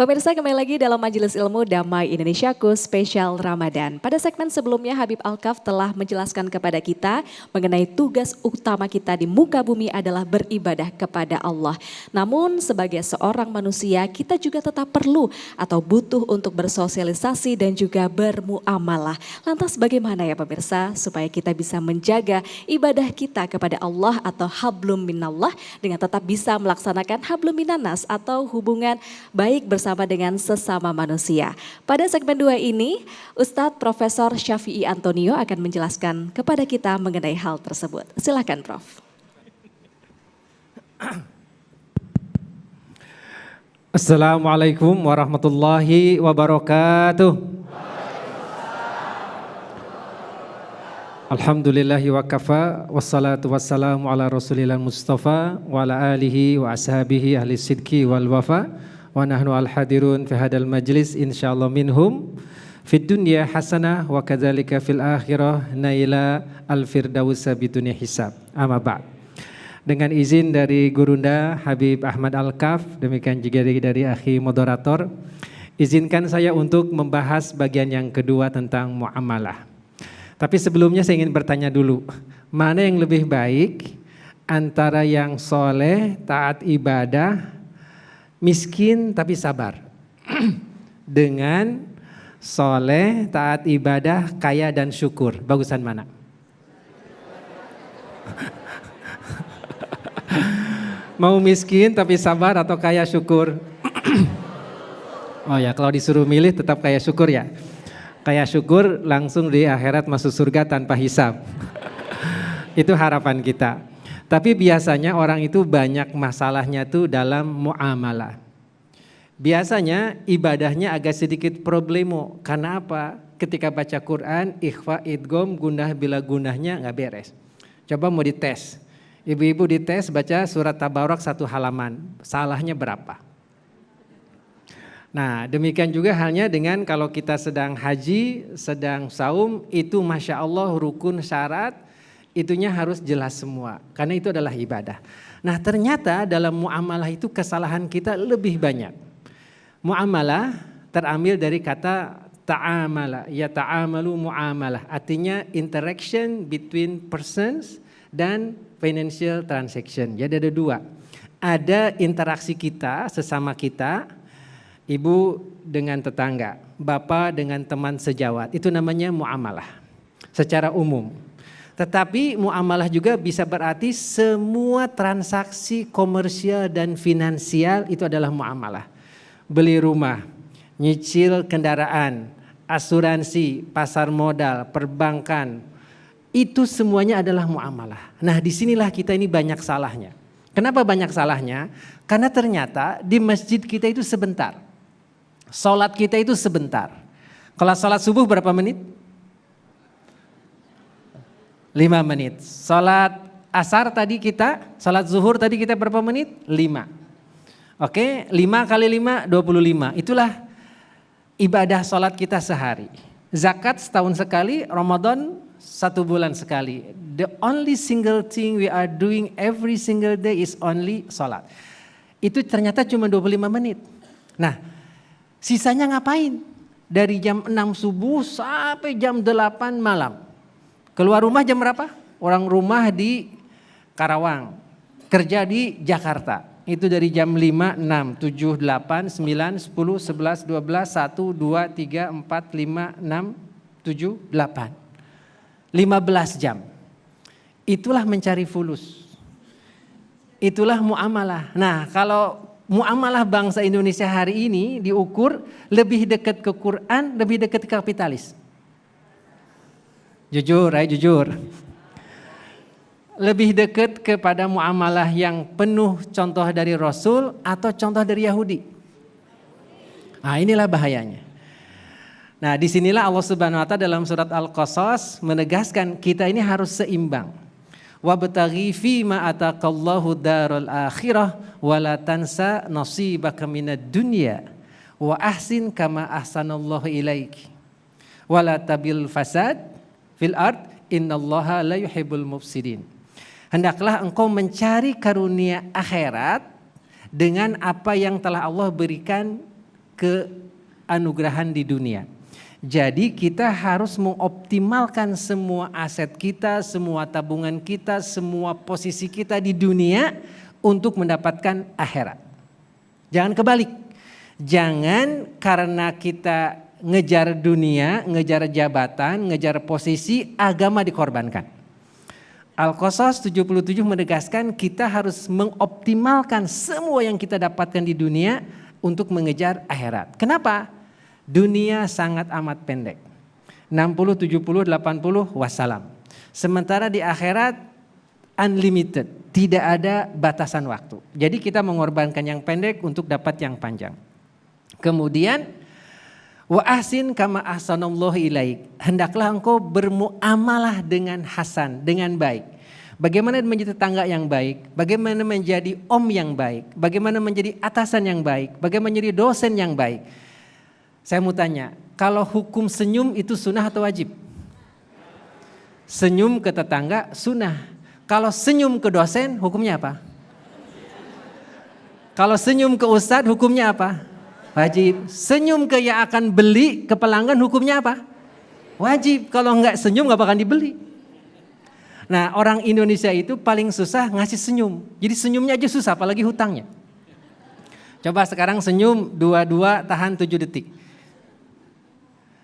Pemirsa, kembali lagi dalam Majelis Ilmu Damai Indonesiaku spesial Ramadan. Pada segmen sebelumnya Habib Alkaf telah menjelaskan kepada kita mengenai tugas utama kita di muka bumi adalah beribadah kepada Allah. Namun sebagai seorang manusia kita juga tetap perlu atau butuh untuk bersosialisasi dan juga bermuamalah. Lantas bagaimana ya pemirsa supaya kita bisa menjaga ibadah kita kepada Allah atau hablum minallah dengan tetap bisa melaksanakan hablum minannas atau hubungan baik bersama dengan sesama manusia. Pada segmen 2 ini, Ustadz Profesor Syafi'i Antonio akan menjelaskan kepada kita mengenai hal tersebut. Silakan Prof. Assalamualaikum warahmatullahi wabarakatuh. Alhamdulillahi wa kafa, wassalatu wassalamu ala rasulillah mustafa wa ala alihi wa ashabihi ahli sidki wal wafa. Wa nahnu al-hadirun fi hadal majlis insyaallah minhum fid dunya hasanah wa kadzalika fil akhirah naila al-firdausa biduni hisab. Amma ba'd. Dengan izin dari Gurunda Habib Ahmad Alkaf, demikian juga dari akhi moderator, izinkan saya untuk membahas bagian yang kedua tentang muamalah. Tapi sebelumnya saya ingin bertanya dulu, mana yang lebih baik antara yang soleh, taat ibadah, miskin tapi sabar dengan soleh, taat ibadah, kaya dan syukur? Bagusan mana? Mau miskin tapi sabar atau kaya syukur? Oh ya, kalau disuruh milih tetap kaya syukur ya. Kaya syukur langsung di akhirat masuk surga tanpa hisab. Itu harapan kita. Tapi biasanya orang itu banyak masalahnya tuh dalam muamalah. Biasanya ibadahnya agak sedikit problemo. Karena apa? Ketika baca Quran, ikhfa, idgham, gundah bila gunahnya nggak beres. Coba mau dites. Ibu-ibu dites baca surat Tabarak 1 halaman. Salahnya berapa? Nah, demikian juga halnya dengan kalau kita sedang haji, sedang saum, itu Masya Allah rukun syarat, itunya harus jelas semua. Karena itu adalah ibadah. Nah, ternyata dalam muamalah itu kesalahan kita lebih banyak. Muamalah terambil dari kata ta'amala, ya ta'amalu muamalah. Artinya interaction between persons dan financial transaction. Jadi ada dua. Ada interaksi kita sesama kita, ibu dengan tetangga, bapak dengan teman sejawat. Itu namanya muamalah secara umum. Tetapi muamalah juga bisa berarti semua transaksi komersial dan finansial itu adalah muamalah. Beli rumah, nyicil kendaraan, asuransi, pasar modal, perbankan, itu semuanya adalah muamalah. Nah, disinilah kita ini banyak salahnya. Kenapa banyak salahnya? Karena ternyata di masjid kita itu sebentar. Salat kita itu sebentar. Kalau salat subuh berapa menit? 5 menit. Salat asar tadi kita, salat zuhur tadi kita berapa menit? 5. Oke, 5 kali 5, 25. Itulah ibadah salat kita sehari. Zakat setahun sekali, Ramadan 1 bulan sekali. The only single thing we are doing every single day is only salat. Itu ternyata cuma 25 menit. Nah, sisanya ngapain? Dari jam 6 subuh sampai jam 8 malam. Keluar rumah jam berapa? Orang rumah di Karawang, kerja di Jakarta. Itu dari jam 5, 6, 7, 8, 9, 10, 11, 12, 1, 2, 3, 4, 5, 6, 7, 8. 15 jam. Itulah mencari fulus. Itulah muamalah. Nah, kalau muamalah bangsa Indonesia hari ini diukur lebih dekat ke Quran, lebih dekat ke kapitalis. Jujur, jujur. Lebih dekat kepada muamalah yang penuh contoh dari Rasul atau contoh dari Yahudi. Nah, inilah bahayanya. Nah, disinilah Allah Subhanahu wa Ta'ala dalam surat Al-Qasas menegaskan kita ini harus seimbang. Wabtaghi fima ataqallahu darul akhirah wala tansa nasibaka minad dunya wa ahsin kama ahsanallahu ilaik wala tabil fasad fil ard innallaha la yuhibbul mufsidin. Hendaklah engkau mencari karunia akhirat dengan apa yang telah Allah berikan keanugerahan di dunia. Jadi kita harus mengoptimalkan semua aset kita, semua tabungan kita, semua posisi kita di dunia untuk mendapatkan akhirat. Jangan kebalik. Jangan karena kita ngejar dunia, ngejar jabatan, ngejar posisi, agama dikorbankan. Al-Qasas 77 menegaskan kita harus mengoptimalkan semua yang kita dapatkan di dunia untuk mengejar akhirat. Kenapa? Dunia sangat amat pendek. 60, 70, 80 wassalam. Sementara di akhirat unlimited, tidak ada batasan waktu. Jadi kita mengorbankan yang pendek untuk dapat yang panjang. Kemudian wa ahsin kama ahsanallahu ilaik. Hendaklah engkau bermuamalah dengan hasan, dengan baik. Bagaimana menjadi tetangga yang baik, bagaimana menjadi om yang baik, bagaimana menjadi atasan yang baik, bagaimana menjadi dosen yang baik. Saya mau tanya, kalau hukum senyum itu sunnah atau wajib? Senyum ke tetangga sunnah. Kalau senyum ke dosen hukumnya apa? Kalau senyum ke ustadz hukumnya apa? Wajib. Senyum ke yang akan beli ke pelanggan hukumnya apa? Wajib. Kalau enggak senyum enggak bakal dibeli. Nah, orang Indonesia itu paling susah ngasih senyum. Jadi senyumnya aja susah, apalagi hutangnya. Coba sekarang senyum dua-dua tahan 7 detik.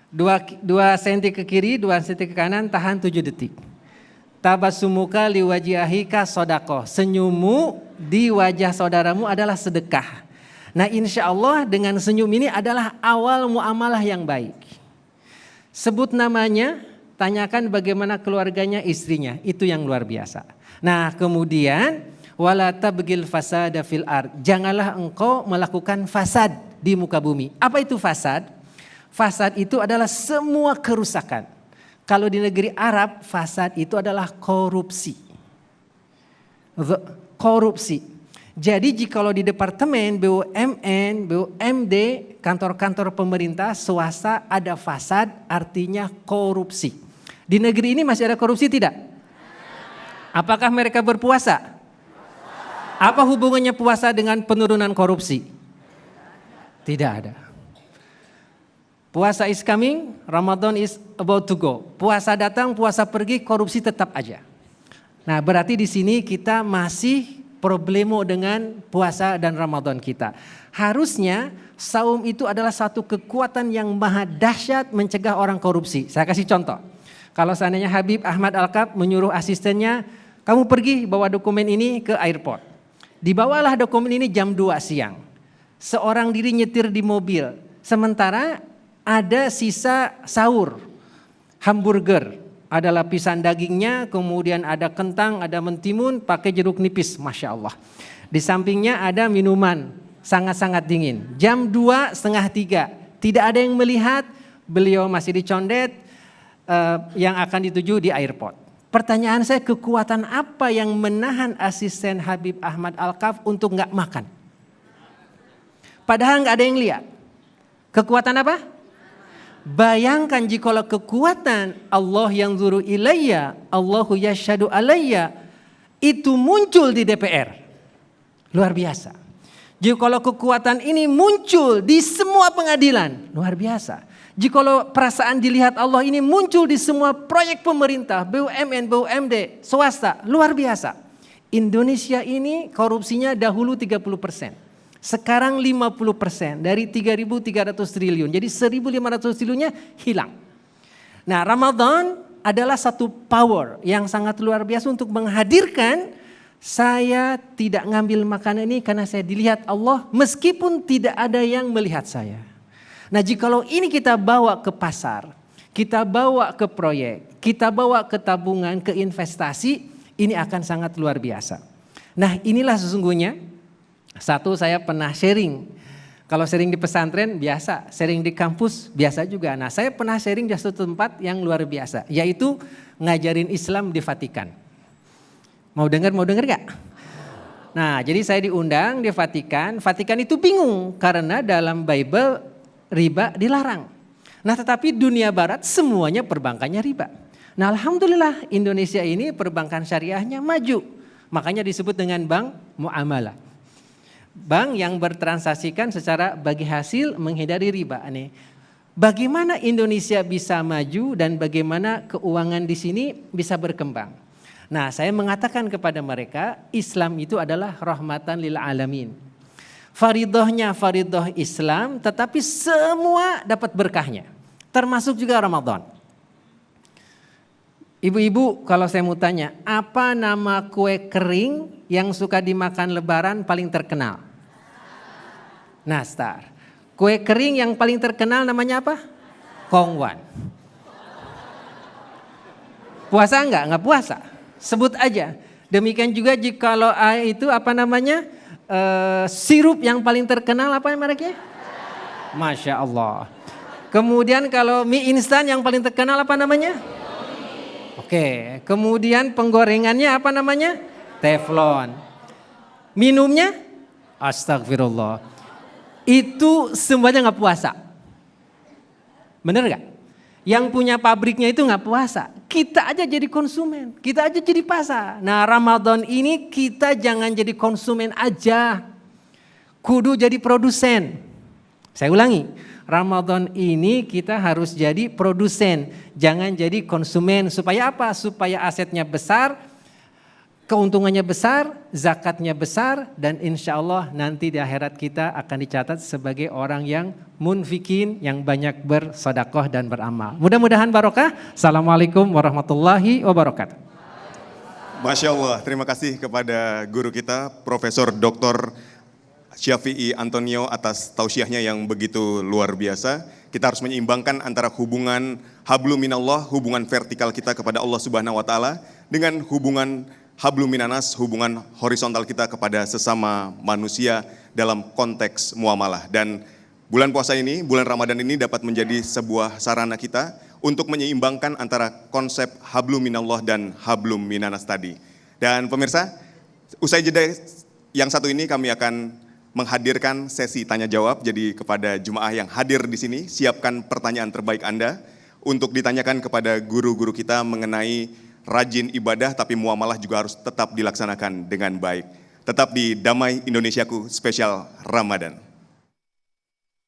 2 senti ke kiri, 2 senti ke kanan, tahan 7 detik. Tabasumuka liwajihika sodako. Senyummu di wajah saudaramu adalah sedekah. Nah, insya Allah dengan senyum ini adalah awal muamalah yang baik. Sebut namanya, tanyakan bagaimana keluarganya, istrinya. Itu yang luar biasa. Nah, kemudian wala tabghil fasada fil ard. Janganlah engkau melakukan fasad di muka bumi. Apa itu fasad? Fasad itu adalah semua kerusakan. Kalau di negeri Arab, fasad itu adalah korupsi. Korupsi. Jadi jikalau di departemen BUMN, BUMD, kantor-kantor pemerintah, swasta ada fasad, artinya korupsi. Di negeri ini masih ada korupsi tidak? Apakah mereka berpuasa? Apa hubungannya puasa dengan penurunan korupsi? Tidak ada. Puasa is coming, Ramadan is about to go. Puasa datang, puasa pergi, korupsi tetap aja. Nah, berarti di sini kita masih problemo dengan puasa dan Ramadan kita. Harusnya saum itu adalah satu kekuatan yang maha dahsyat mencegah orang korupsi. Saya kasih contoh. Kalau seandainya Habib Ahmad Alkaf menyuruh asistennya, kamu pergi bawa dokumen ini ke airport. Dibawalah dokumen ini jam 2 siang. Seorang diri nyetir di mobil. Sementara ada sisa sahur, hamburger, ada lapisan dagingnya, kemudian ada kentang, ada mentimun, pakai jeruk nipis, Masya Allah. Di sampingnya ada minuman, sangat-sangat dingin. Jam 2:30, tidak ada yang melihat, beliau masih dicondet, yang akan dituju di airport. Pertanyaan saya, kekuatan apa yang menahan asisten Habib Ahmad Alkaf untuk gak makan? Padahal gak ada yang lihat. Kekuatan apa? Bayangkan jikalau kekuatan Allah yang zuru ilayya, Allahu yashhadu alayya, itu muncul di DPR. Luar biasa. Jikalau kekuatan ini muncul di semua pengadilan, luar biasa. Jikalau perasaan dilihat Allah ini muncul di semua proyek pemerintah, BUMN, BUMD, swasta, luar biasa. Indonesia ini korupsinya dahulu 30%. Sekarang 50%, dari 3.300 triliun. Jadi 1.500 triliunnya hilang. Nah, Ramadan adalah satu power yang sangat luar biasa untuk menghadirkan saya tidak ngambil makanan ini karena saya dilihat Allah meskipun tidak ada yang melihat saya. Nah, jikalau ini kita bawa ke pasar, kita bawa ke proyek, kita bawa ke tabungan, ke investasi, ini akan sangat luar biasa. Nah, inilah sesungguhnya. Satu, saya pernah sharing. Kalau sharing di pesantren biasa, sharing di kampus biasa juga. Nah, saya pernah sharing di satu tempat yang luar biasa, yaitu ngajarin Islam di Vatikan. Mau dengar gak? Nah, jadi saya diundang di Vatikan. Vatikan itu bingung karena dalam Bible riba dilarang. Nah, tetapi dunia barat semuanya perbankannya riba. Nah, alhamdulillah Indonesia ini perbankan syariahnya maju. Makanya disebut dengan bank muamalah. Bank yang bertransaksikan secara bagi hasil menghindari riba. Nih, bagaimana Indonesia bisa maju dan bagaimana keuangan di sini bisa berkembang? Nah, saya mengatakan kepada mereka, Islam itu adalah rahmatan lil alamin. Faridohnya faridoh Islam, tetapi semua dapat berkahnya, termasuk juga Ramadan. Ibu-ibu, kalau saya mau tanya, apa nama kue kering yang suka dimakan lebaran paling terkenal? Nastar. Kue kering yang paling terkenal namanya apa? Kongwan. Puasa enggak? Enggak puasa. Sebut aja. Demikian juga jikalau itu apa namanya? Sirup yang paling terkenal apa mereknya? Masya Allah. Kemudian kalau mie instan yang paling terkenal apa namanya? Oke, kemudian penggorengannya apa namanya? Teflon. Minumnya? Astagfirullah. Itu semuanya nggak puasa. Bener nggak? Yang punya pabriknya itu nggak puasa. Kita aja jadi konsumen, kita aja jadi pasar. Nah, Ramadan ini kita jangan jadi konsumen aja. Kudu jadi produsen. Saya ulangi. Ramadan ini kita harus jadi produsen, jangan jadi konsumen. Supaya apa? Supaya asetnya besar, keuntungannya besar, zakatnya besar, dan insya Allah nanti di akhirat kita akan dicatat sebagai orang yang munfikin, yang banyak bersedekah dan beramal. Mudah-mudahan barokah. Assalamualaikum warahmatullahi wabarakatuh. Masya Allah, terima kasih kepada guru kita, Profesor Dr. Syafi'i Antonio atas tausiahnya yang begitu luar biasa. Kita harus menyeimbangkan antara hubungan hablum minallah, hubungan vertikal kita kepada Allah Subhanahu wa taala dengan hubungan hablum minanas, hubungan horizontal kita kepada sesama manusia dalam konteks muamalah. Dan bulan puasa ini, bulan Ramadan ini dapat menjadi sebuah sarana kita untuk menyeimbangkan antara konsep hablum minallah dan hablum minanas tadi. Dan pemirsa, usai jeda yang satu ini kami akan menghadirkan sesi tanya jawab. Jadi kepada jemaah yang hadir di sini, siapkan pertanyaan terbaik Anda untuk ditanyakan kepada guru-guru kita mengenai rajin ibadah tapi muamalah juga harus tetap dilaksanakan dengan baik. Tetap di Damai Indonesiaku spesial Ramadan.